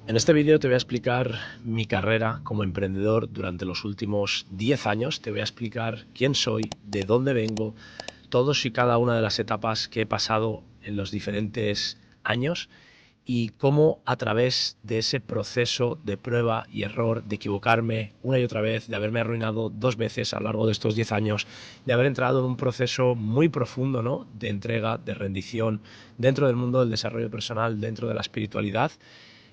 En este vídeo te voy a explicar mi carrera como emprendedor durante los últimos 10 años. Te voy a explicar quién soy, de dónde vengo, todos y cada una de las etapas que he pasado en los diferentes años y cómo a través de ese proceso de prueba y error, de equivocarme una y otra vez, de haberme arruinado 2 veces a lo largo de estos 10 años, de haber entrado en un proceso muy profundo, ¿no?, de entrega, de rendición dentro del mundo del desarrollo personal, dentro de la espiritualidad.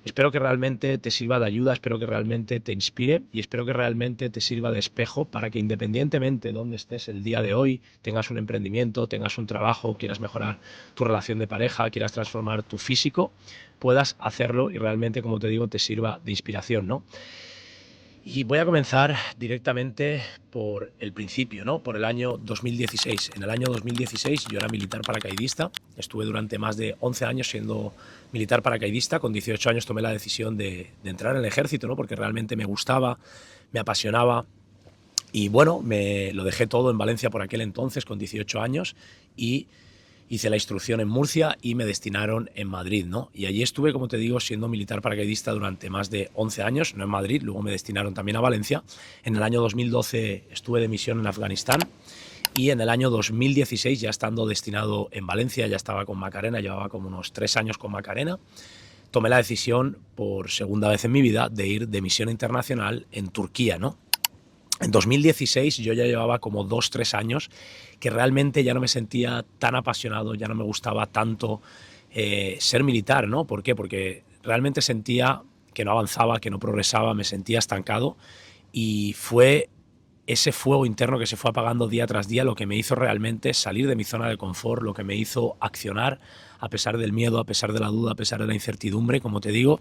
Espero que realmente te sirva de ayuda, espero que realmente te inspire y espero que realmente te sirva de espejo para que, independientemente de dónde estés el día de hoy, tengas un emprendimiento, tengas un trabajo, quieras mejorar tu relación de pareja, quieras transformar tu físico, puedas hacerlo y realmente, como te digo, te sirva de inspiración, ¿no? Y voy a comenzar directamente por el principio, ¿no? Por el año 2016. En el año 2016 yo era militar paracaidista. Estuve durante más de 11 años siendo militar paracaidista. Con 18 años tomé la decisión de entrar en el ejército, ¿no? Porque realmente me gustaba, me apasionaba. Y bueno, me lo dejé todo en Valencia por aquel entonces, con 18 años. Y hice la instrucción en Murcia y me destinaron en Madrid, ¿no? Y allí estuve, como te digo, siendo militar paracaidista durante más de 11 años, no en Madrid, luego me destinaron también a Valencia. En el año 2012 estuve de misión en Afganistán y en el año 2016, ya estando destinado en Valencia, ya estaba con Macarena, llevaba como unos 3 años con Macarena, tomé la decisión por segunda vez en mi vida de ir de misión internacional en Turquía, ¿no? En 2016 yo ya llevaba como 2, 3 años que realmente ya no me sentía tan apasionado, ya no me gustaba tanto ser militar, ¿no? ¿Por qué? Porque realmente sentía que no avanzaba, que no progresaba, me sentía estancado y fue ese fuego interno que se fue apagando día tras día lo que me hizo realmente salir de mi zona de confort, lo que me hizo accionar a pesar del miedo, a pesar de la duda, a pesar de la incertidumbre, como te digo,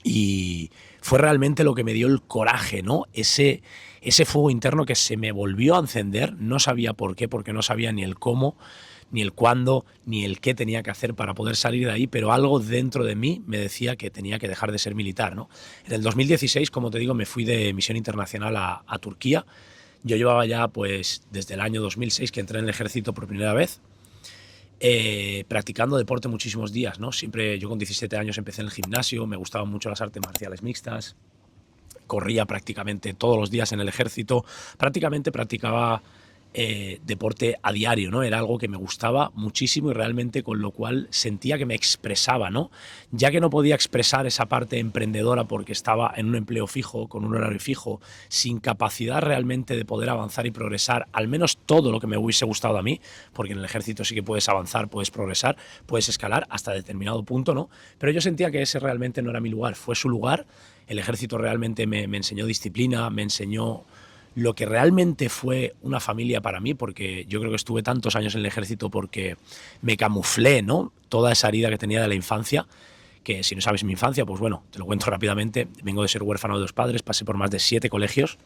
y fue realmente lo que me dio el coraje, ¿no? Ese fuego interno que se me volvió a encender, no sabía por qué, porque no sabía ni el cómo, ni el cuándo, ni el qué tenía que hacer para poder salir de ahí, pero algo dentro de mí me decía que tenía que dejar de ser militar, ¿no? En el 2016, como te digo, me fui de misión internacional a Turquía. Yo llevaba ya, pues, desde el año 2006 que entré en el ejército por primera vez, practicando deporte muchísimos días, ¿no? Siempre, yo con 17 años empecé en el gimnasio, me gustaban mucho las artes marciales mixtas, corría prácticamente todos los días en el ejército, prácticamente practicaba deporte a diario, ¿no? Era algo que me gustaba muchísimo y realmente con lo cual sentía que me expresaba, ¿no? Ya que no podía expresar esa parte emprendedora porque estaba en un empleo fijo, con un horario fijo, sin capacidad realmente de poder avanzar y progresar, al menos todo lo que me hubiese gustado a mí, porque en el ejército sí que puedes avanzar, puedes progresar, puedes escalar hasta determinado punto, ¿no? Pero yo sentía que ese realmente no era mi lugar, fue su lugar. El ejército realmente me enseñó disciplina, me enseñó lo que realmente fue una familia para mí, porque yo creo que estuve tantos años en el ejército porque me camuflé, ¿no? Toda esa herida que tenía de la infancia, que si no sabes mi infancia, pues bueno, te lo cuento rápidamente. Vengo de ser huérfano de 2 padres, pasé por más de 7 colegios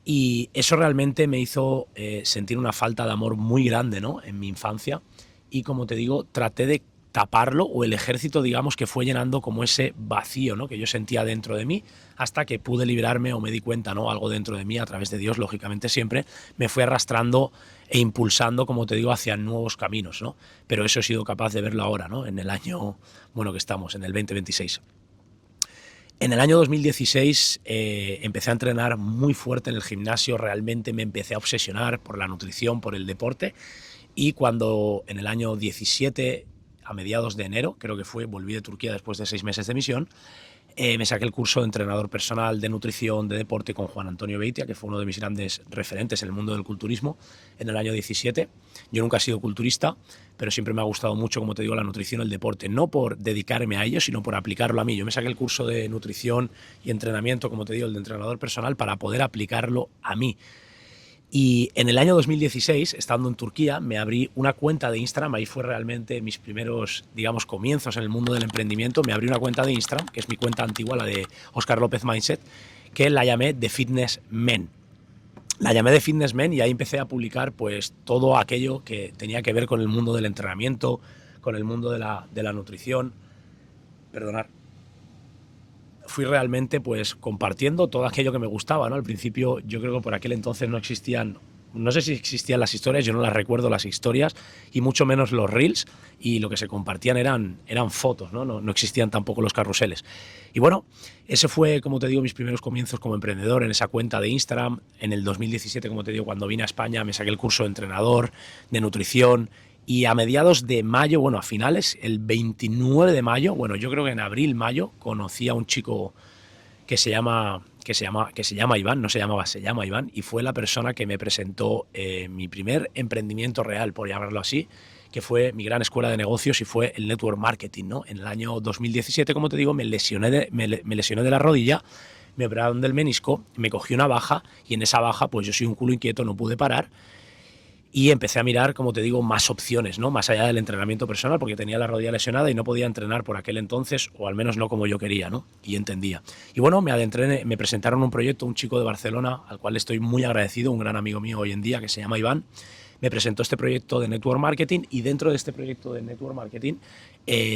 y eso realmente me hizo sentir una falta de amor muy grande, ¿no?, en mi infancia. Y como te digo, traté de taparlo, o el ejército, digamos, que fue llenando como ese vacío, ¿no?, que yo sentía dentro de mí, hasta que pude liberarme o me di cuenta, ¿no?, algo dentro de mí, a través de Dios, lógicamente siempre, me fue arrastrando e impulsando, como te digo, hacia nuevos caminos, ¿no? Pero eso he sido capaz de verlo ahora, ¿no?, en el año, bueno, que estamos, en el 2026. En el año 2016 empecé a entrenar muy fuerte en el gimnasio, realmente me empecé a obsesionar por la nutrición, por el deporte, y cuando en el año 17, a mediados de enero, creo que fue, volví de Turquía después de 6 meses de misión, me saqué el curso de entrenador personal de nutrición, de deporte, con Juan Antonio Beitia, que fue uno de mis grandes referentes en el mundo del culturismo en el año 17. Yo nunca he sido culturista, pero siempre me ha gustado mucho, como te digo, la nutrición, el deporte, no por dedicarme a ello, sino por aplicarlo a mí. Yo me saqué el curso de nutrición y entrenamiento, como te digo, el de entrenador personal, para poder aplicarlo a mí. Y en el año 2016, estando en Turquía, me abrí una cuenta de Instagram. Ahí fue realmente mis primeros, digamos, comienzos en el mundo del emprendimiento. Me abrí una cuenta de Instagram, que es mi cuenta antigua, la de Óscar López Mindset, que la llamé The Fitness Men. La llamé The Fitness Men y ahí empecé a publicar, pues, todo aquello que tenía que ver con el mundo del entrenamiento, con el mundo de la nutrición. Perdonad. Fui realmente, pues, compartiendo todo aquello que me gustaba, ¿no? Al principio, yo creo que por aquel entonces no existían, no sé si existían las historias, yo no las recuerdo, las historias, y mucho menos los reels, y lo que se compartían eran fotos, ¿no? No existían tampoco los carruseles. Y bueno, ese fue, como te digo, mis primeros comienzos como emprendedor en esa cuenta de Instagram. En el 2017, como te digo, cuando vine a España, me saqué el curso de entrenador, de nutrición. Y a mediados de mayo, bueno, a finales, el 29 de mayo, bueno, yo creo que en abril, mayo, conocí a un chico que se llama Iván, no se llamaba, se llama Iván, y fue la persona que me presentó mi primer emprendimiento real, por llamarlo así, que fue mi gran escuela de negocios y fue el network marketing, ¿no? En el año 2017, como te digo, me lesioné de la rodilla, me operaron del menisco, me cogí una baja y en esa baja, pues yo soy un culo inquieto, no pude parar y empecé a mirar, como te digo, más opciones, ¿no? Más allá del entrenamiento personal, porque tenía la rodilla lesionada y no podía entrenar por aquel entonces, o al menos no como yo quería, ¿no? Y entendía. Y bueno, me adentré, me presentaron un proyecto, un chico de Barcelona, al cual estoy muy agradecido, un gran amigo mío hoy en día, que se llama Iván, me presentó este proyecto de Network Marketing y dentro de este proyecto de Network Marketing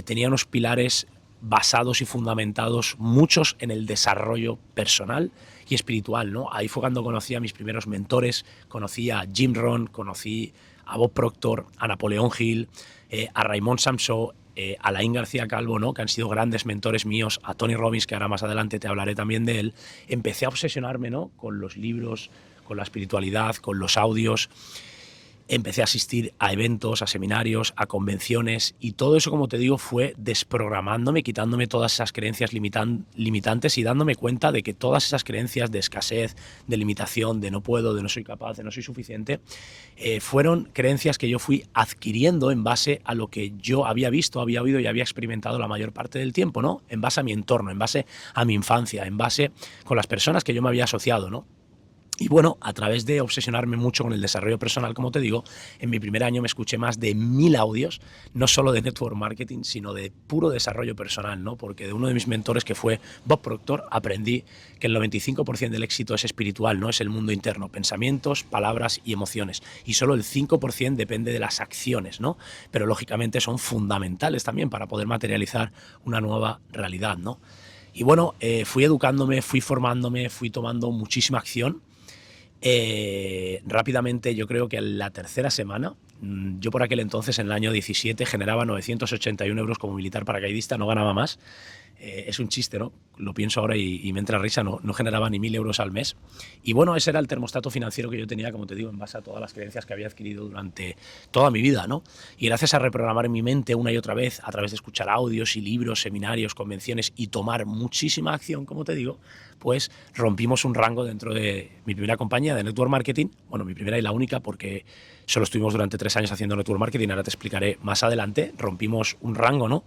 tenía unos pilares basados y fundamentados muchos en el desarrollo personal y espiritual, ¿no? Ahí fue cuando conocí a mis primeros mentores, conocí a Jim Rohn, conocí a Bob Proctor, a Napoleón Hill, a Raymond Samson, a Laín García Calvo, ¿no? Que han sido grandes mentores míos, a Tony Robbins, que ahora más adelante te hablaré también de él. Empecé a obsesionarme, ¿no? Con los libros, con la espiritualidad, con los audios. Empecé a asistir a eventos, a seminarios, a convenciones y todo eso, como te digo, fue desprogramándome, quitándome todas esas creencias limitantes y dándome cuenta de que todas esas creencias de escasez, de limitación, de no puedo, de no soy capaz, de no soy suficiente, fueron creencias que yo fui adquiriendo en base a lo que yo había visto, había oído y había experimentado la mayor parte del tiempo, ¿no? En base a mi entorno, en base a mi infancia, en base con las personas que yo me había asociado, ¿no? Y bueno, a través de obsesionarme mucho con el desarrollo personal, como te digo, en mi primer año me escuché más de 1000 audios, no solo de network marketing, sino de puro desarrollo personal, ¿no? Porque de uno de mis mentores, que fue Bob Proctor, aprendí que el 95% del éxito es espiritual, no es el mundo interno, pensamientos, palabras y emociones. Y solo el 5% depende de las acciones, ¿no? Pero lógicamente son fundamentales también para poder materializar una nueva realidad, ¿no? Y bueno, fui educándome, fui formándome, fui tomando muchísima acción. Rápidamente, yo creo que en la tercera semana, yo por aquel entonces, en el año 17, generaba 981 euros como militar paracaidista, no ganaba más. Es un chiste, ¿no? Lo pienso ahora y me entra risa, no generaba ni 1000 euros al mes. Y bueno, ese era el termostato financiero que yo tenía, como te digo, en base a todas las creencias que había adquirido durante toda mi vida, ¿no? Y gracias a reprogramar mi mente una y otra vez, a través de escuchar audios y libros, seminarios, convenciones y tomar muchísima acción, como te digo, pues rompimos un rango dentro de mi primera compañía de network marketing, bueno, mi primera y la única, porque solo estuvimos durante 3 años haciendo network marketing, ahora te explicaré más adelante. Rompimos un rango, ¿no?,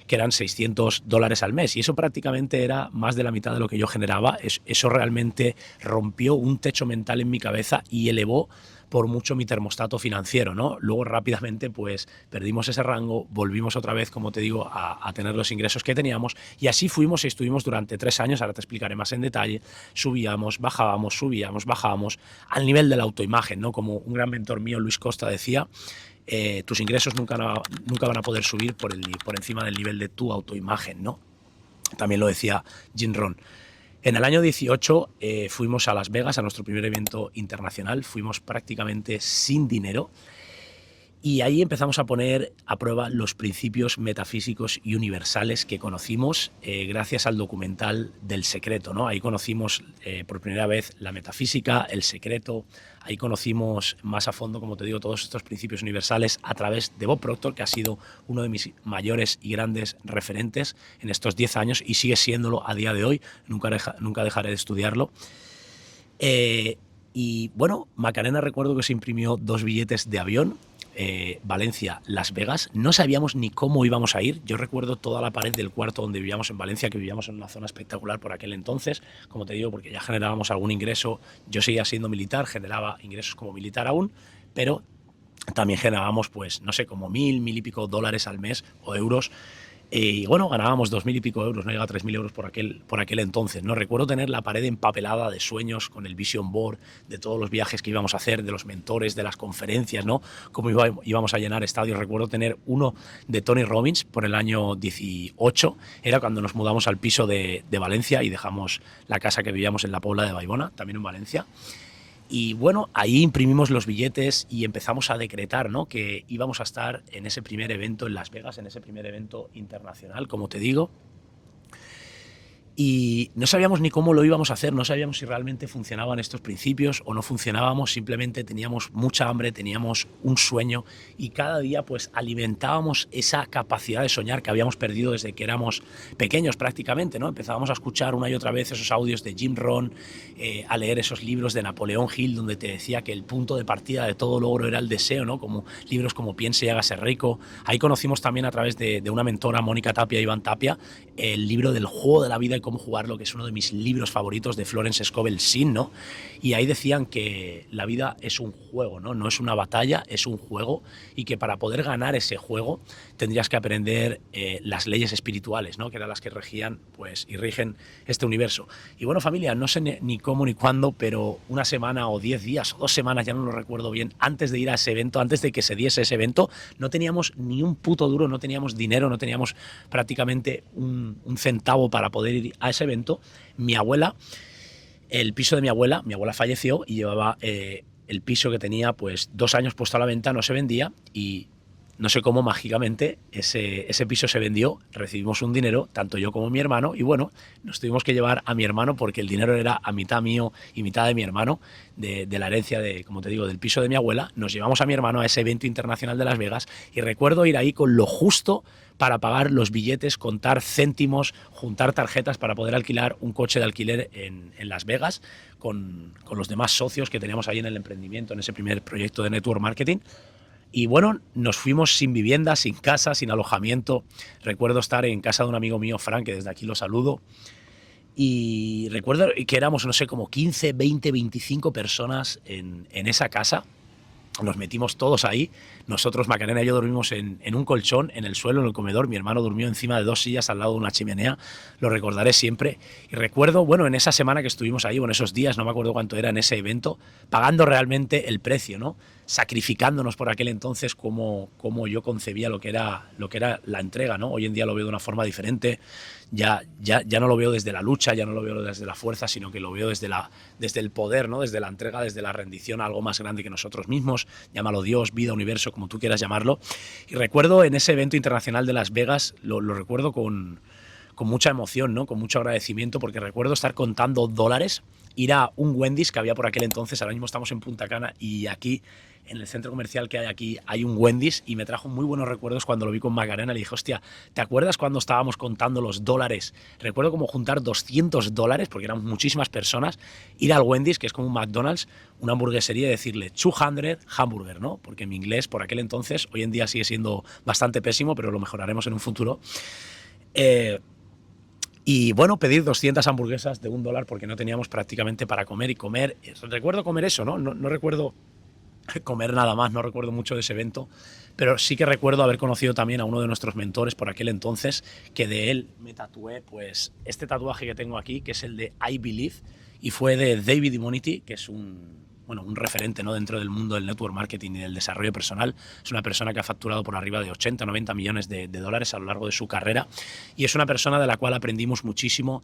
que eran $600 al mes, y eso prácticamente era más de la mitad de lo que yo generaba. Eso realmente rompió un techo mental en mi cabeza y elevó por mucho mi termostato financiero, ¿no? Luego rápidamente pues perdimos ese rango, volvimos otra vez, como te digo, a tener los ingresos que teníamos, y así fuimos y estuvimos durante 3 años, ahora te explicaré más en detalle. Subíamos, bajábamos, subíamos, bajábamos, al nivel de la autoimagen, ¿no? Como un gran mentor mío, Luis Costa, decía, tus ingresos nunca van a poder subir por encima del nivel de tu autoimagen, ¿no? También lo decía Jim Rohn. En el año 18 fuimos a Las Vegas, a nuestro primer evento internacional. Fuimos prácticamente sin dinero. Y ahí empezamos a poner a prueba los principios metafísicos y universales que conocimos gracias al documental del Secreto, ¿no? Ahí conocimos por primera vez la metafísica, el secreto. Ahí conocimos más a fondo, como te digo, todos estos principios universales a través de Bob Proctor, que ha sido uno de mis mayores y grandes referentes en estos 10 años y sigue siéndolo a día de hoy. Nunca dejaré de estudiarlo. Y bueno, Macarena, recuerdo que se imprimió 2 billetes de avión, Valencia, Las Vegas. No sabíamos ni cómo íbamos a ir. Yo recuerdo toda la pared del cuarto donde vivíamos en Valencia, que vivíamos en una zona espectacular por aquel entonces, como te digo, porque ya generábamos algún ingreso. Yo seguía siendo militar, generaba ingresos como militar aún, pero también generábamos, pues, no sé, como 1000 y pico dólares al mes o euros. Y bueno, ganábamos 2000 y pico euros, no llega a 3000 euros por aquel entonces, ¿no? Recuerdo tener la pared empapelada de sueños con el vision board, de todos los viajes que íbamos a hacer, de los mentores, de las conferencias, ¿no? Cómo íbamos a llenar estadios. Recuerdo tener uno de Tony Robbins por el año 18, era cuando nos mudamos al piso de Valencia y dejamos la casa que vivíamos en la Pobla de Baibona, también en Valencia. Y bueno, ahí imprimimos los billetes y empezamos a decretar, ¿no?, que íbamos a estar en ese primer evento en Las Vegas, en ese primer evento internacional, como te digo. y no sabíamos ni cómo lo íbamos a hacer, no sabíamos si realmente funcionaban estos principios o no funcionábamos, simplemente teníamos mucha hambre, teníamos un sueño y cada día pues alimentábamos esa capacidad de soñar que habíamos perdido desde que éramos pequeños prácticamente, ¿no? Empezábamos a escuchar una y otra vez esos audios de Jim Rohn, a leer esos libros de Napoleón Hill donde te decía que el punto de partida de todo logro era el deseo, ¿no? Como libros como Piense y hágase rico. Ahí conocimos también a través de una mentora, Mónica Tapia, Iván Tapia, el libro del juego de la vida y cómo jugarlo, que es uno de mis libros favoritos de Florence Scovel Shinn, ¿no? Y ahí decían que la vida es un juego, ¿no? No es una batalla, es un juego, y que para poder ganar ese juego tendrías que aprender las leyes espirituales, ¿no? Que eran las que regían, pues, y rigen este universo. Y bueno, familia, no sé ni cómo ni cuándo, pero una semana o 10 días o 2 semanas, ya no lo recuerdo bien, antes de ir a ese evento, antes de que se diese ese evento, no teníamos ni un puto duro, no teníamos dinero, no teníamos prácticamente un centavo para poder ir a ese evento. Mi abuela, el piso de mi abuela falleció y llevaba el piso que tenía pues 2 años puesto a la venta, no se vendía, y no sé cómo mágicamente ese piso se vendió, recibimos un dinero, tanto yo como mi hermano, y bueno, nos tuvimos que llevar a mi hermano porque el dinero era a mitad mío y mitad de mi hermano, de la herencia, como te digo, del piso de mi abuela. Nos llevamos a mi hermano a ese evento internacional de Las Vegas y recuerdo ir ahí con lo justo para pagar los billetes, contar céntimos, juntar tarjetas para poder alquilar un coche de alquiler en Las Vegas con los demás socios que teníamos ahí en el emprendimiento, en ese primer proyecto de network marketing. Y bueno, nos fuimos sin vivienda, sin casa, sin alojamiento. Recuerdo estar en casa de un amigo mío, Frank, que desde aquí lo saludo. Y recuerdo que éramos, no sé, como 15, 20, 25 personas en esa casa. Nos metimos todos ahí. Nosotros, Macarena y yo, dormimos en un colchón, en el suelo, en el comedor. Mi hermano durmió encima de 2 sillas al lado de una chimenea. Lo recordaré siempre. Y recuerdo, bueno, en esa semana que estuvimos ahí, bueno, esos días, no me acuerdo cuánto era en ese evento, pagando realmente el precio, ¿no? Sacrificándonos por aquel entonces como yo concebía lo que era la entrega, ¿no? Hoy en día lo veo de una forma diferente. Ya no lo veo desde la lucha, ya no lo veo desde la fuerza, sino que lo veo desde el poder, ¿no? Desde la entrega, desde la rendición a algo más grande que nosotros mismos. Llámalo Dios, vida, universo, como tú quieras llamarlo. Y recuerdo en ese evento internacional de Las Vegas, lo recuerdo con mucha emoción, ¿no? Con mucho agradecimiento, porque recuerdo estar contando dólares, ir a un Wendy's que había por aquel entonces. Ahora mismo estamos en Punta Cana y aquí, en el centro comercial que hay aquí, hay un Wendy's, y me trajo muy buenos recuerdos cuando lo vi con Macarena. Le dije, hostia, ¿te acuerdas cuando estábamos contando los dólares? Recuerdo como juntar $200, porque eran muchísimas personas, ir al Wendy's, que es como un McDonald's, una hamburguesería, y decirle 200 hamburger, ¿no? Porque mi inglés por aquel entonces, hoy en día sigue siendo bastante pésimo, pero lo mejoraremos en un futuro. Y bueno, pedir 200 hamburguesas de $1 porque no teníamos prácticamente para comer, y comer. Recuerdo comer eso, ¿no? No recuerdo comer nada más, no recuerdo mucho de ese evento, pero sí que recuerdo haber conocido también a uno de nuestros mentores por aquel entonces, que de él me tatué pues este tatuaje que tengo aquí, que es el de I Believe, y fue de David Immunity, que es un referente, ¿no? Dentro del mundo del network marketing y del desarrollo personal. Es una persona que ha facturado por arriba de 80, 90 millones de dólares a lo largo de su carrera, y es una persona de la cual aprendimos muchísimo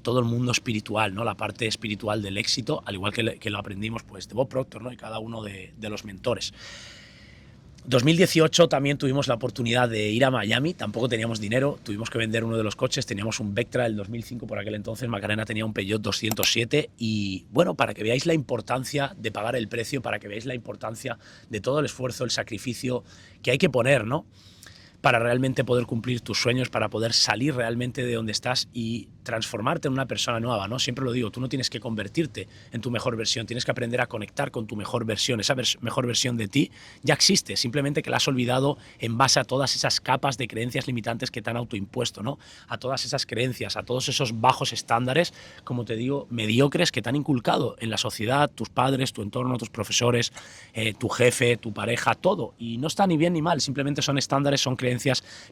todo el mundo espiritual, ¿no? La parte espiritual del éxito, al igual que lo aprendimos pues de Bob Proctor, ¿no? Y cada uno de los mentores. 2018 también tuvimos la oportunidad de ir a Miami, tampoco teníamos dinero, tuvimos que vender uno de los coches, teníamos un Vectra del 2005 por aquel entonces, Macarena tenía un Peugeot 207, y bueno, para que veáis la importancia de pagar el precio, para que veáis la importancia de todo el esfuerzo, el sacrificio que hay que poner, ¿no? Para realmente poder cumplir tus sueños, para poder salir realmente de donde estás y transformarte en una persona nueva, ¿no? Siempre lo digo, tú no tienes que convertirte en tu mejor versión, tienes que aprender a conectar con tu mejor versión. Esa mejor versión de ti ya existe, simplemente que la has olvidado en base a todas esas capas de creencias limitantes que te han autoimpuesto, ¿no? A todas esas creencias, a todos esos bajos estándares, como te digo, mediocres, que te han inculcado en la sociedad, tus padres, tu entorno, tus profesores, tu jefe, tu pareja, todo. Y no está ni bien ni mal, simplemente son estándares, son creencias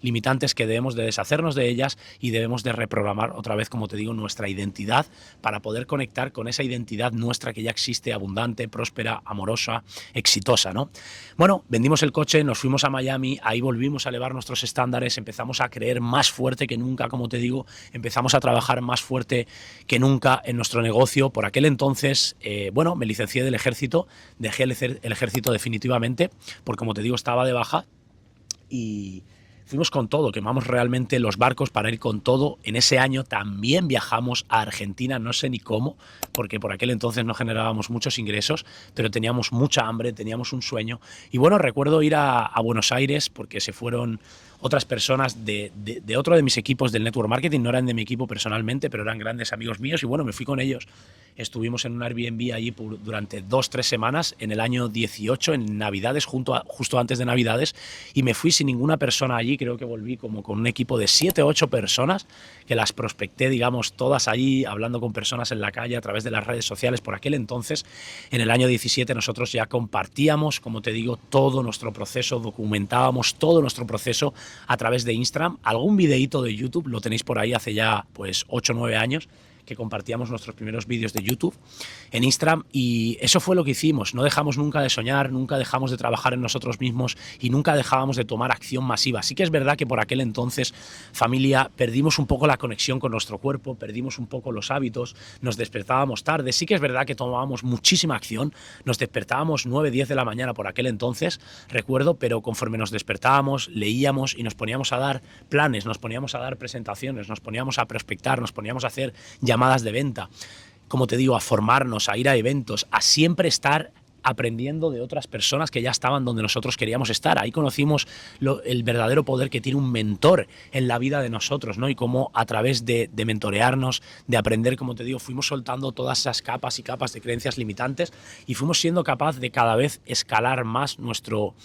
limitantes que debemos de deshacernos de ellas, y debemos de reprogramar otra vez, como te digo, nuestra identidad, para poder conectar con esa identidad nuestra que ya existe, abundante, próspera, amorosa, exitosa, ¿no? Bueno, vendimos el coche, nos fuimos a Miami, ahí volvimos a elevar nuestros estándares, empezamos a creer más fuerte que nunca, como te digo, empezamos a trabajar más fuerte que nunca en nuestro negocio. Por aquel entonces, bueno, me licencié del ejército, dejé el ejército definitivamente, porque como te digo, estaba de baja, y fuimos con todo, quemamos realmente los barcos para ir con todo. En ese año también viajamos a Argentina, no sé ni cómo, porque por aquel entonces no generábamos muchos ingresos, pero teníamos mucha hambre, teníamos un sueño. Y bueno, recuerdo ir a Buenos Aires porque se fueron otras personas de otro de mis equipos del Network Marketing, no eran de mi equipo personalmente, pero eran grandes amigos míos y bueno, me fui con ellos. Estuvimos en un Airbnb allí durante 2-3 semanas en el año 18, en Navidades, justo antes de Navidades, y me fui sin ninguna persona allí. Creo que volví como con un equipo de 7 o 8 personas, que las prospecté, digamos, todas allí, hablando con personas en la calle a través de las redes sociales. Por aquel entonces, en el año 17, nosotros ya compartíamos, como te digo, todo nuestro proceso, documentábamos todo nuestro proceso a través de Instagram. Algún videíto de YouTube lo tenéis por ahí hace ya pues 8 o 9 años, que compartíamos nuestros primeros vídeos de YouTube en Instagram, y eso fue lo que hicimos. No dejamos nunca de soñar, nunca dejamos de trabajar en nosotros mismos y nunca dejábamos de tomar acción masiva. Sí que es verdad que por aquel entonces, familia, perdimos un poco la conexión con nuestro cuerpo, perdimos un poco los hábitos, nos despertábamos tarde. Sí que es verdad que tomábamos muchísima acción, nos despertábamos 9-10 de la mañana por aquel entonces, recuerdo, pero conforme nos despertábamos, leíamos y nos poníamos a dar planes, nos poníamos a dar presentaciones, nos poníamos a prospectar, nos poníamos a hacer llamadas de venta, como te digo, a formarnos, a ir a eventos, a siempre estar aprendiendo de otras personas que ya estaban donde nosotros queríamos estar. Ahí conocimos el verdadero poder que tiene un mentor en la vida de nosotros, ¿no? Y cómo a través de mentorearnos, de aprender, como te digo, fuimos soltando todas esas capas y capas de creencias limitantes y fuimos siendo capaz de cada vez escalar más nuestro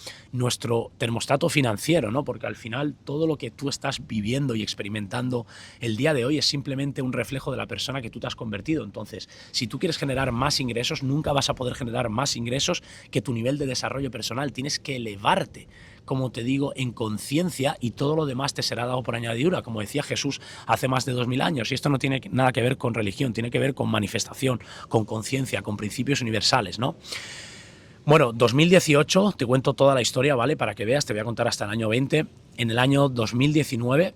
termostato financiero, ¿no? Porque al final todo lo que tú estás viviendo y experimentando el día de hoy es simplemente un reflejo de la persona que tú te has convertido. Entonces, si tú quieres generar más ingresos, nunca vas a poder generar más ingresos que tu nivel de desarrollo personal. Tienes que elevarte, como te digo, en conciencia, y todo lo demás te será dado por añadidura, como decía Jesús hace más de 2000 años. Y esto no tiene nada que ver con religión, tiene que ver con manifestación, con conciencia, con principios universales, ¿no? Bueno, 2018, te cuento toda la historia, ¿vale? Para que veas, te voy a contar hasta el año 20. En el año 2019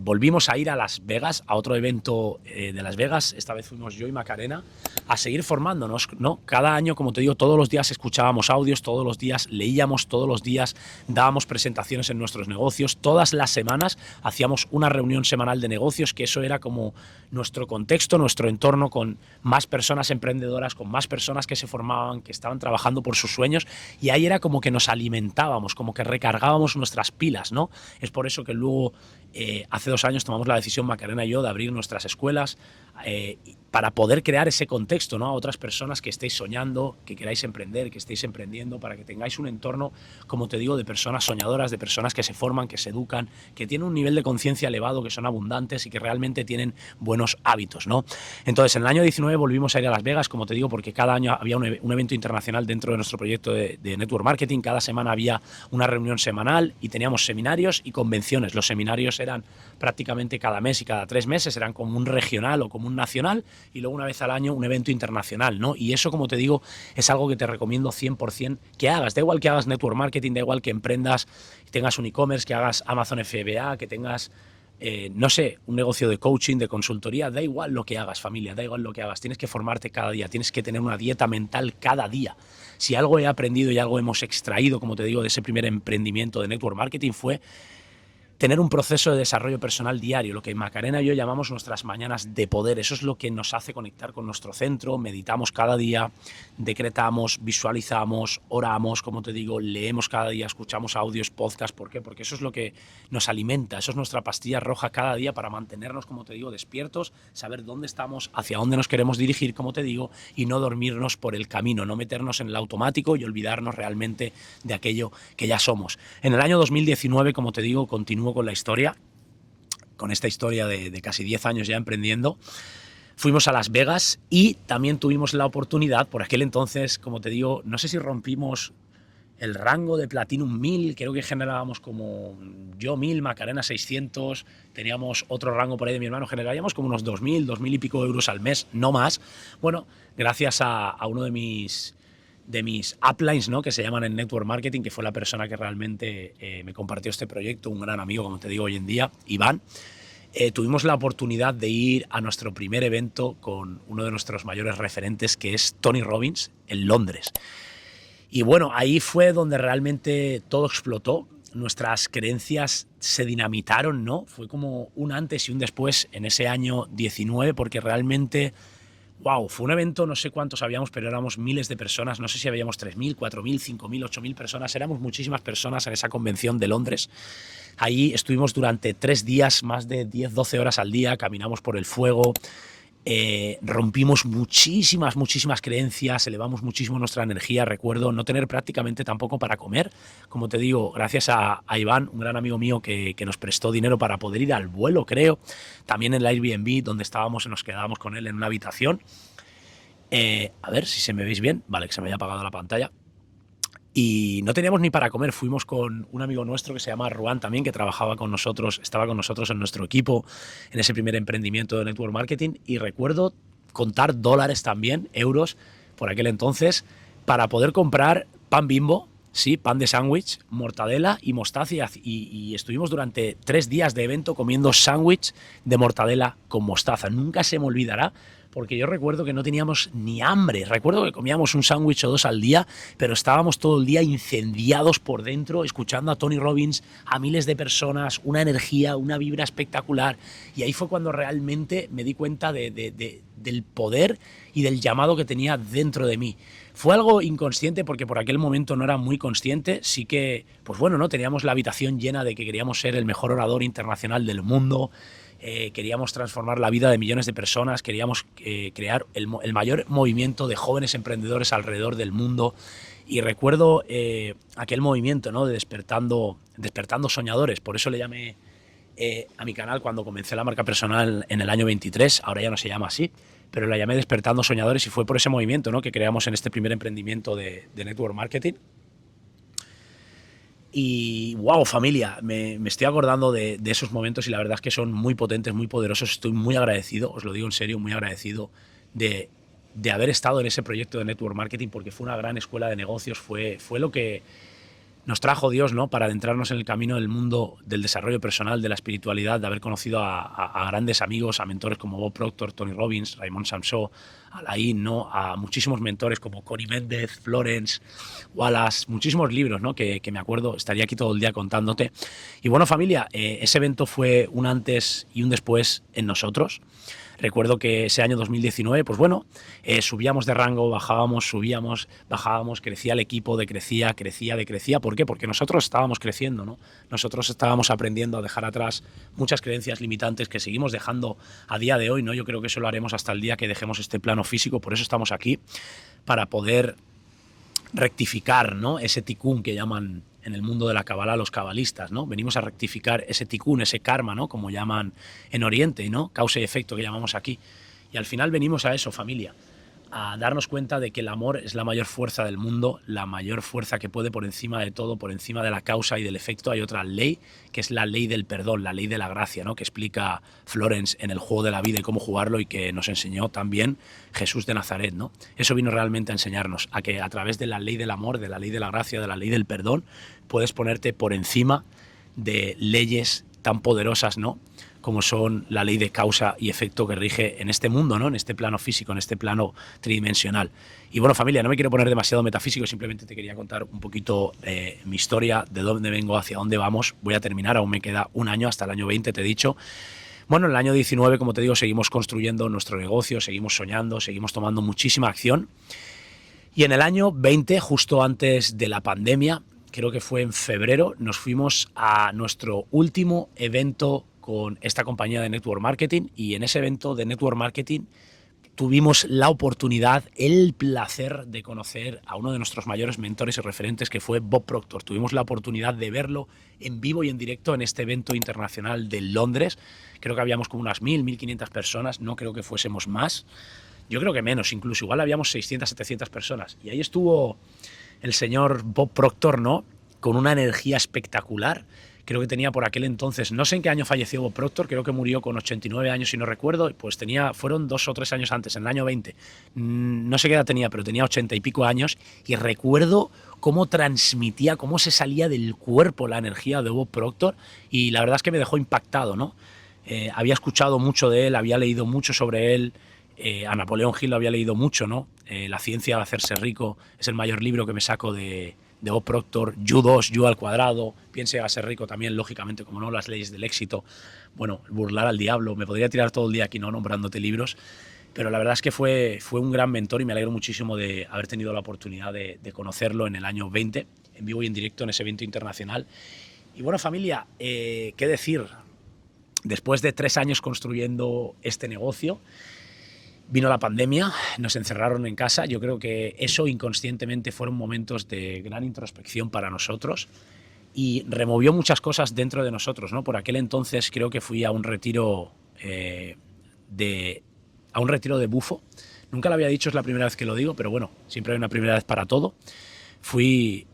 volvimos a ir a Las Vegas, a otro evento de Las Vegas. Esta vez fuimos yo y Macarena a seguir formándonos, ¿no? Cada año, como te digo, todos los días escuchábamos audios, todos los días leíamos, todos los días dábamos presentaciones en nuestros negocios. Todas las semanas hacíamos una reunión semanal de negocios, que eso era como nuestro contexto, nuestro entorno, con más personas emprendedoras, con más personas que se formaban, que estaban trabajando por sus sueños, y ahí era como que nos alimentábamos, como que recargábamos nuestras pilas, ¿no? Es por eso que luego hace 2 años tomamos la decisión, Macarena y yo, de abrir nuestras escuelas para poder crear ese contexto, ¿no? A otras personas que estéis soñando, que queráis emprender, que estéis emprendiendo, para que tengáis un entorno, como te digo, de personas soñadoras, de personas que se forman, que se educan, que tienen un nivel de conciencia elevado, que son abundantes y que realmente tienen buenos hábitos, ¿no? Entonces, en el año 19 volvimos a ir a Las Vegas, como te digo, porque cada año había un evento internacional dentro de nuestro proyecto de Network Marketing. Cada semana había una reunión semanal y teníamos seminarios y convenciones. Los seminarios eran prácticamente cada mes y cada 3 meses, eran como un regional o como un nacional, y luego una vez al año un evento internacional, ¿no? Y eso, como te digo, es algo que te recomiendo 100% que hagas. Da igual que hagas network marketing, da igual que emprendas, que tengas un e-commerce, que hagas Amazon FBA, que tengas, no sé, un negocio de coaching, de consultoría. Da igual lo que hagas, familia, da igual lo que hagas. Tienes que formarte cada día, tienes que tener una dieta mental cada día. Si algo he aprendido y algo hemos extraído, como te digo, de ese primer emprendimiento de network marketing, fue tener un proceso de desarrollo personal diario, lo que Macarena y yo llamamos nuestras mañanas de poder. Eso es lo que nos hace conectar con nuestro centro. Meditamos cada día, decretamos, visualizamos, oramos, como te digo, leemos cada día, escuchamos audios, podcasts. ¿Por qué? Porque eso es lo que nos alimenta, eso es nuestra pastilla roja cada día para mantenernos, como te digo, despiertos, saber dónde estamos, hacia dónde nos queremos dirigir, como te digo, y no dormirnos por el camino, no meternos en el automático y olvidarnos realmente de aquello que ya somos. En el año 2019, como te digo, continúo con la historia, con esta historia de casi 10 años ya emprendiendo. Fuimos a Las Vegas y también tuvimos la oportunidad, por aquel entonces, como te digo, no sé si rompimos el rango de Platinum 1000, creo que generábamos como yo 1000, Macarena 600, teníamos otro rango por ahí de mi hermano, generaríamos como unos 2000 y pico euros al mes, no más. Bueno, gracias a uno de mis uplines, ¿no? Que se llaman en Network Marketing, que fue la persona que realmente me compartió este proyecto, un gran amigo, como te digo hoy en día, Iván. Tuvimos la oportunidad de ir a nuestro primer evento con uno de nuestros mayores referentes, que es Tony Robbins, en Londres. Y bueno, ahí fue donde realmente todo explotó. nuestras creencias se dinamitaron, ¿no? Fue como un antes y un después en ese año 19, porque realmente, wow, fue un evento, no sé cuántos habíamos, pero éramos miles de personas, no sé si habíamos 3.000, 4.000, 5.000, 8.000 personas, éramos muchísimas personas en esa convención de Londres. Ahí estuvimos durante 3 días, más de 10, 12 horas al día, caminamos por el fuego, rompimos muchísimas creencias, elevamos muchísimo nuestra energía. Recuerdo no tener prácticamente tampoco para comer, como te digo, gracias a Iván, un gran amigo mío que nos prestó dinero para poder ir al vuelo, creo. También en el Airbnb donde estábamos, nos quedábamos con él en una habitación. A ver si se me veis bien. Vale, que se me haya apagado la pantalla. Y no teníamos ni para comer. Fuimos con un amigo nuestro que se llama Ruan también, que trabajaba con nosotros, estaba con nosotros en nuestro equipo en ese primer emprendimiento de Network Marketing. Y recuerdo contar dólares también, euros, por aquel entonces, para poder comprar pan Bimbo, sí, pan de sándwich, mortadela y mostaza. Y estuvimos durante 3 días de evento comiendo sándwich de mortadela con mostaza. Nunca se me olvidará, porque yo recuerdo que no teníamos ni hambre. Recuerdo que comíamos un sándwich o 2 al día, pero estábamos todo el día incendiados por dentro, escuchando a Tony Robbins, a miles de personas, una energía, una vibra espectacular. Y ahí fue cuando realmente me di cuenta del poder y del llamado que tenía dentro de mí. Fue algo inconsciente, porque por aquel momento no era muy consciente. Sí que, pues bueno, ¿no? Teníamos la habitación llena de que queríamos ser el mejor orador internacional del mundo. Queríamos transformar la vida de millones de personas, queríamos crear el mayor movimiento de jóvenes emprendedores alrededor del mundo. Y recuerdo aquel movimiento, ¿no? De despertando soñadores. Por eso le llamé a mi canal, cuando comencé la marca personal en el año 23, ahora ya no se llama así, pero la llamé Despertando Soñadores, y fue por ese movimiento, ¿no?, que creamos en este primer emprendimiento de Network Marketing. Y wow, familia, me estoy acordando de esos momentos, y la verdad es que son muy potentes, muy poderosos. Estoy muy agradecido, os lo digo en serio, muy agradecido de haber estado en ese proyecto de Network Marketing, porque fue una gran escuela de negocios, fue lo que nos trajo Dios, ¿no?, para adentrarnos en el camino del mundo del desarrollo personal, de la espiritualidad, de haber conocido a grandes amigos, a mentores como Bob Proctor, Tony Robbins, Raymond Samsó, Alain, ¿no?, a muchísimos mentores como Connie Méndez, Florence, Wallace, muchísimos libros, ¿no?, que me acuerdo, estaría aquí todo el día contándote. Y bueno, familia, ese evento fue un antes y un después en nosotros. Recuerdo que ese año 2019, pues bueno, subíamos de rango, bajábamos, subíamos, bajábamos, crecía el equipo, decrecía. ¿Por qué? Porque nosotros estábamos creciendo, ¿no? Nosotros estábamos aprendiendo a dejar atrás muchas creencias limitantes que seguimos dejando a día de hoy, ¿no? Yo creo que eso lo haremos hasta el día que dejemos este plano físico. Por eso estamos aquí, para poder rectificar, ¿no?, ese tikkun que llaman en el mundo de la Kabbalah los cabalistas, ¿no? Venimos a rectificar ese tikkun, ese karma, ¿no?, como llaman en Oriente, ¿no?, causa y efecto que llamamos aquí. Y al final venimos a eso, familia, a darnos cuenta de que el amor es la mayor fuerza del mundo, la mayor fuerza que puede por encima de todo, por encima de la causa y del efecto. Hay otra ley, que es la ley del perdón, la ley de la gracia, ¿no?, que explica Florence en el juego de la vida y cómo jugarlo, y que nos enseñó también Jesús de Nazaret, ¿no? Eso vino realmente a enseñarnos, a que a través de la ley del amor, de la ley de la gracia, de la ley del perdón, puedes ponerte por encima de leyes tan poderosas, ¿no?, como son la ley de causa y efecto que rige en este mundo, ¿no?, en este plano físico, en este plano tridimensional. Y bueno, familia, no me quiero poner demasiado metafísico, simplemente te quería contar un poquito mi historia, de dónde vengo, hacia dónde vamos. Voy a terminar, aún me queda un año, hasta el año 20, te he dicho. Bueno, en el año 19, como te digo, seguimos construyendo nuestro negocio, seguimos soñando, seguimos tomando muchísima acción. Y en el año 20, justo antes de la pandemia, creo que fue en febrero, nos fuimos a nuestro último evento con esta compañía de Network Marketing, y en ese evento de Network Marketing tuvimos la oportunidad, el placer de conocer a uno de nuestros mayores mentores y referentes, que fue Bob Proctor. Tuvimos la oportunidad de verlo en vivo y en directo en este evento internacional de Londres. Creo que habíamos como unas 1.000, 1.500 personas, no creo que fuésemos más. Yo creo que menos, incluso igual habíamos 600, 700 personas. Y ahí estuvo el señor Bob Proctor, ¿no?, con una energía espectacular. Creo que tenía por aquel entonces, no sé en qué año falleció Bob Proctor, creo que murió con 89 años, si no recuerdo, pues fueron 2 o 3 años antes, en el año 20. No sé qué edad tenía, pero tenía 80 y pico años, y recuerdo cómo transmitía, cómo se salía del cuerpo la energía de Bob Proctor, y la verdad es que me dejó impactado, ¿no? Había escuchado mucho de él, había leído mucho sobre él. A Napoleón Hill lo había leído mucho, ¿no? La ciencia de hacerse rico es el mayor libro que me saco de de Bob Proctor, You2, You al cuadrado, Piense y hágase rico también, lógicamente, como no, Las leyes del éxito, bueno, Burlar al diablo. Me podría tirar todo el día aquí, ¿no?, nombrándote libros, pero la verdad es que fue un gran mentor y me alegro muchísimo de haber tenido la oportunidad de conocerlo en el año 20, en vivo y en directo en ese evento internacional. Y bueno, familia, ¿qué decir? Después de 3 años construyendo este negocio, vino la pandemia, nos encerraron en casa. Yo creo que eso inconscientemente fueron momentos de gran introspección para nosotros y removió muchas cosas dentro de nosotros, ¿no? Por aquel entonces creo que fui a un retiro de bufo. Nunca lo había dicho, es la primera vez que lo digo, pero bueno, siempre hay una primera vez para todo. Fui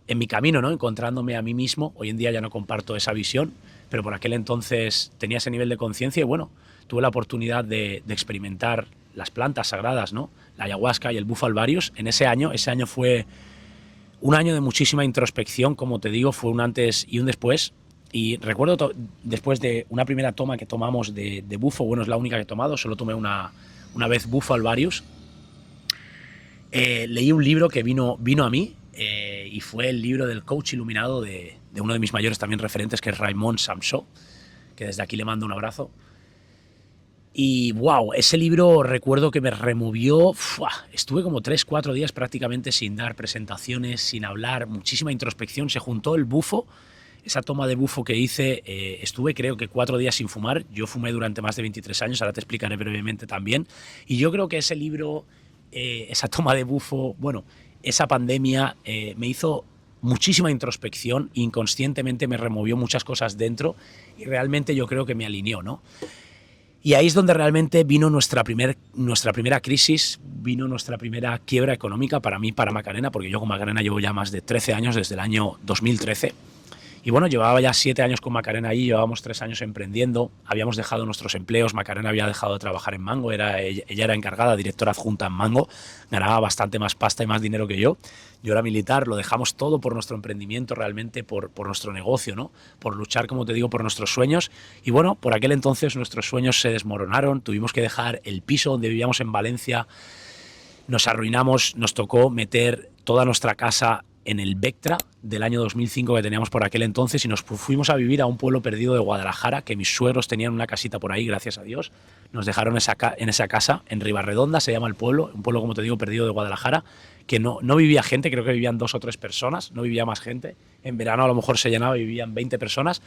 en mi camino, ¿no?, encontrándome a mí mismo. Hoy en día ya no comparto esa visión, pero por aquel entonces tenía ese nivel de conciencia y bueno, tuve la oportunidad de experimentar las plantas sagradas, ¿no?, la ayahuasca y el bufo alvarius en ese año. Ese año fue un año de muchísima introspección, como te digo, fue un antes y un después. Y recuerdo después de una primera toma que tomamos de bufo, bueno, es la única que he tomado, solo tomé una vez bufo alvarius, leí un libro que vino a mí, y fue el libro del coach iluminado de uno de mis mayores también referentes, que es Raymond Samson, que desde aquí le mando un abrazo. Y wow, ese libro recuerdo que me removió. Estuve como 3-4 días prácticamente sin dar presentaciones, sin hablar, muchísima introspección. Se juntó el bufo, esa toma de bufo que hice. Estuve creo que 4 días sin fumar. Yo fumé durante más de 23 años, ahora te explicaré brevemente también. Y yo creo que ese libro, esa toma de bufo, bueno, esa pandemia me hizo muchísima introspección, inconscientemente me removió muchas cosas dentro y realmente yo creo que me alineó, ¿no? Y ahí es donde realmente vino nuestra primera crisis, vino nuestra primera quiebra económica para mí, para Macarena, porque yo con Macarena llevo ya más de 13 años, desde el año 2013. Y bueno, llevaba ya 7 años con Macarena ahí, llevábamos 3 años emprendiendo, habíamos dejado nuestros empleos, Macarena había dejado de trabajar en Mango, ella era encargada, directora adjunta en Mango, ganaba bastante más pasta y más dinero que yo era militar, lo dejamos todo por nuestro emprendimiento, realmente por nuestro negocio, ¿no?, por luchar, como te digo, por nuestros sueños. Y bueno, por aquel entonces nuestros sueños se desmoronaron, tuvimos que dejar el piso donde vivíamos en Valencia, nos arruinamos, nos tocó meter toda nuestra casa en el Vectra del año 2005 que teníamos por aquel entonces y nos fuimos a vivir a un pueblo perdido de Guadalajara, que mis suegros tenían una casita por ahí, gracias a Dios. Nos dejaron en esa casa, en Ribarredonda se llama el pueblo, un pueblo, como te digo, perdido de Guadalajara, que no vivía gente, creo que vivían 2 o 3 personas, no vivía más gente. En verano a lo mejor se llenaba y vivían 20 personas.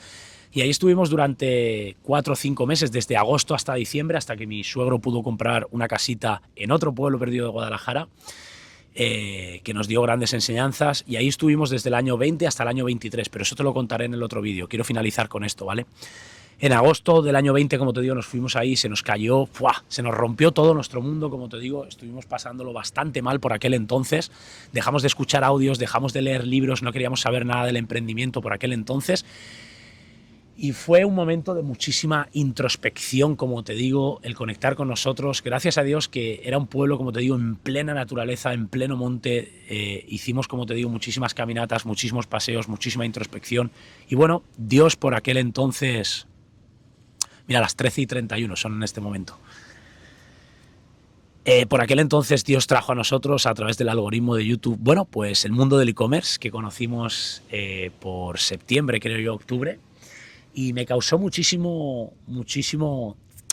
Y ahí estuvimos durante 4 o 5 meses, desde agosto hasta diciembre, hasta que mi suegro pudo comprar una casita en otro pueblo perdido de Guadalajara, que nos dio grandes enseñanzas, y ahí estuvimos desde el año 20 hasta el año 23, pero eso te lo contaré en el otro vídeo. Quiero finalizar con esto, ¿vale? En agosto del año 20, como te digo, nos fuimos ahí, se nos cayó, se nos rompió todo nuestro mundo, como te digo, estuvimos pasándolo bastante mal por aquel entonces, dejamos de escuchar audios, dejamos de leer libros, no queríamos saber nada del emprendimiento por aquel entonces. Y fue un momento de muchísima introspección, como te digo, el conectar con nosotros. Gracias a Dios que era un pueblo, como te digo, en plena naturaleza, en pleno monte. Hicimos, como te digo, muchísimas caminatas, muchísimos paseos, muchísima introspección. Y bueno, Dios por aquel entonces... Mira, las 13:31 son en este momento. Por aquel entonces Dios trajo a nosotros, a través del algoritmo de YouTube, bueno, pues el mundo del e-commerce que conocimos por septiembre, creo yo, octubre. Y me causó muchísimo,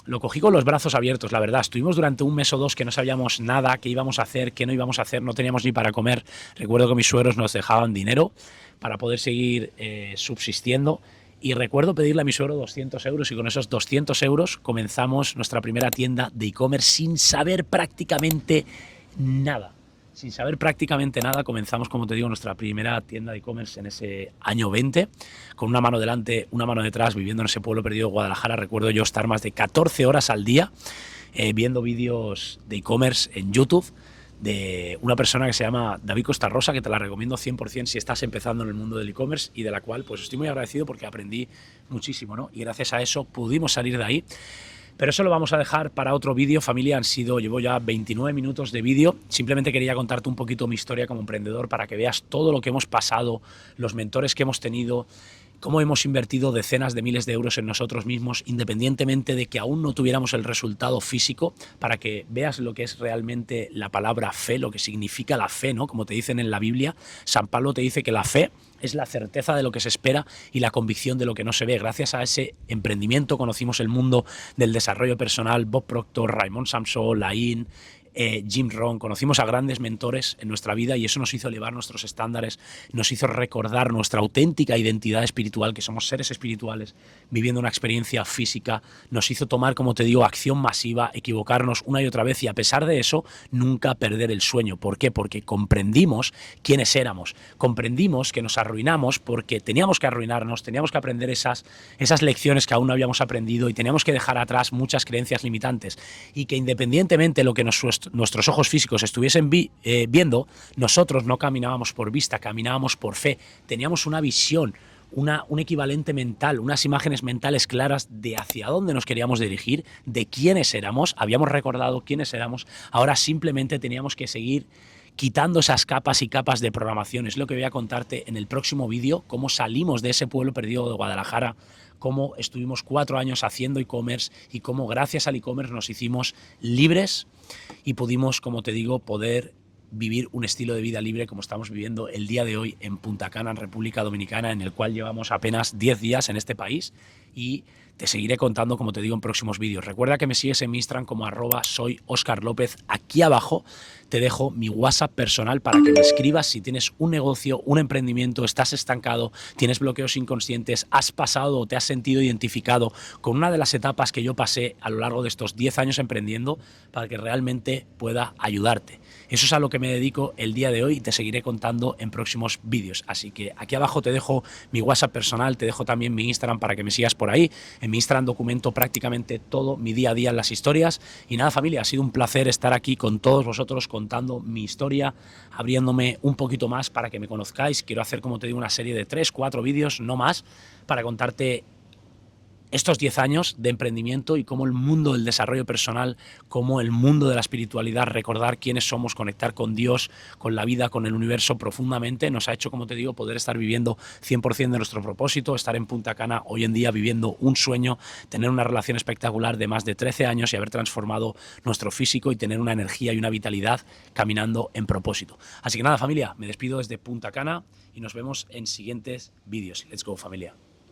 lo cogí con los brazos abiertos, la verdad. Estuvimos durante 1 mes o 2 que no sabíamos nada, qué íbamos a hacer, qué no íbamos a hacer, no teníamos ni para comer. Recuerdo que mis suegros nos dejaban dinero para poder seguir subsistiendo. Y recuerdo pedirle a mi suegro 200 euros y con esos 200 euros comenzamos nuestra primera tienda de e-commerce sin saber prácticamente nada. Sin saber prácticamente nada, comenzamos, como te digo, nuestra primera tienda de e-commerce en ese año 20, con una mano delante, una mano detrás, viviendo en ese pueblo perdido de Guadalajara. Recuerdo yo estar más de 14 horas al día viendo vídeos de e-commerce en YouTube de una persona que se llama David Costa Rosa, que te la recomiendo 100% si estás empezando en el mundo del e-commerce y de la cual pues estoy muy agradecido porque aprendí muchísimo, ¿no? Y gracias a eso pudimos salir de ahí. Pero eso lo vamos a dejar para otro vídeo, familia. Llevo ya 29 minutos de vídeo. Simplemente quería contarte un poquito mi historia como emprendedor para que veas todo lo que hemos pasado, los mentores que hemos tenido, cómo hemos invertido decenas de miles de euros en nosotros mismos, independientemente de que aún no tuviéramos el resultado físico, para que veas lo que es realmente la palabra fe, lo que significa la fe, ¿no? Como te dicen en la Biblia, San Pablo te dice que la fe es la certeza de lo que se espera y la convicción de lo que no se ve. Gracias a ese emprendimiento conocimos el mundo del desarrollo personal, Bob Proctor, Raymond Samson, Laín, Jim Rohn, conocimos a grandes mentores en nuestra vida y eso nos hizo elevar nuestros estándares, nos hizo recordar nuestra auténtica identidad espiritual, que somos seres espirituales viviendo una experiencia física, nos hizo tomar, como te digo, acción masiva, equivocarnos una y otra vez y a pesar de eso, nunca perder el sueño. ¿Por qué? Porque comprendimos quiénes éramos, comprendimos que nos arruinamos porque teníamos que arruinarnos, teníamos que aprender esas lecciones que aún no habíamos aprendido y teníamos que dejar atrás muchas creencias limitantes y que independientemente de lo que nuestros ojos físicos estuviesen viendo, nosotros no caminábamos por vista, caminábamos por fe, teníamos una visión, un equivalente mental, unas imágenes mentales claras de hacia dónde nos queríamos dirigir, de quiénes éramos, habíamos recordado quiénes éramos, ahora simplemente teníamos que seguir quitando esas capas y capas de programación. Es lo que voy a contarte en el próximo vídeo, cómo salimos de ese pueblo perdido de Guadalajara, cómo estuvimos 4 años haciendo e-commerce y cómo gracias al e-commerce nos hicimos libres y pudimos, como te digo, poder vivir un estilo de vida libre como estamos viviendo el día de hoy en Punta Cana, en República Dominicana, en el cual llevamos apenas 10 días en este país y te seguiré contando, como te digo, en próximos vídeos. Recuerda que me sigues en mi Instagram como @soyoscarlopez. Aquí abajo te dejo mi WhatsApp personal para que me escribas si tienes un negocio, un emprendimiento, estás estancado, tienes bloqueos inconscientes, has pasado o te has sentido identificado con una de las etapas que yo pasé a lo largo de estos 10 años emprendiendo para que realmente pueda ayudarte. Eso es a lo que me dedico el día de hoy y te seguiré contando en próximos vídeos. Así que aquí abajo te dejo mi WhatsApp personal, te dejo también mi Instagram para que me sigas por ahí. En mi Instagram documento prácticamente todo mi día a día en las historias. Y nada, familia, ha sido un placer estar aquí con todos vosotros contando mi historia, abriéndome un poquito más para que me conozcáis. Quiero hacer, como te digo, una serie de 3, 4 vídeos, no más, para contarte estos 10 años de emprendimiento y cómo el mundo del desarrollo personal, cómo el mundo de la espiritualidad, recordar quiénes somos, conectar con Dios, con la vida, con el universo profundamente, nos ha hecho, como te digo, poder estar viviendo 100% de nuestro propósito, estar en Punta Cana hoy en día viviendo un sueño, tener una relación espectacular de más de 13 años y haber transformado nuestro físico y tener una energía y una vitalidad caminando en propósito. Así que nada, familia, me despido desde Punta Cana y nos vemos en siguientes vídeos. Let's go, familia.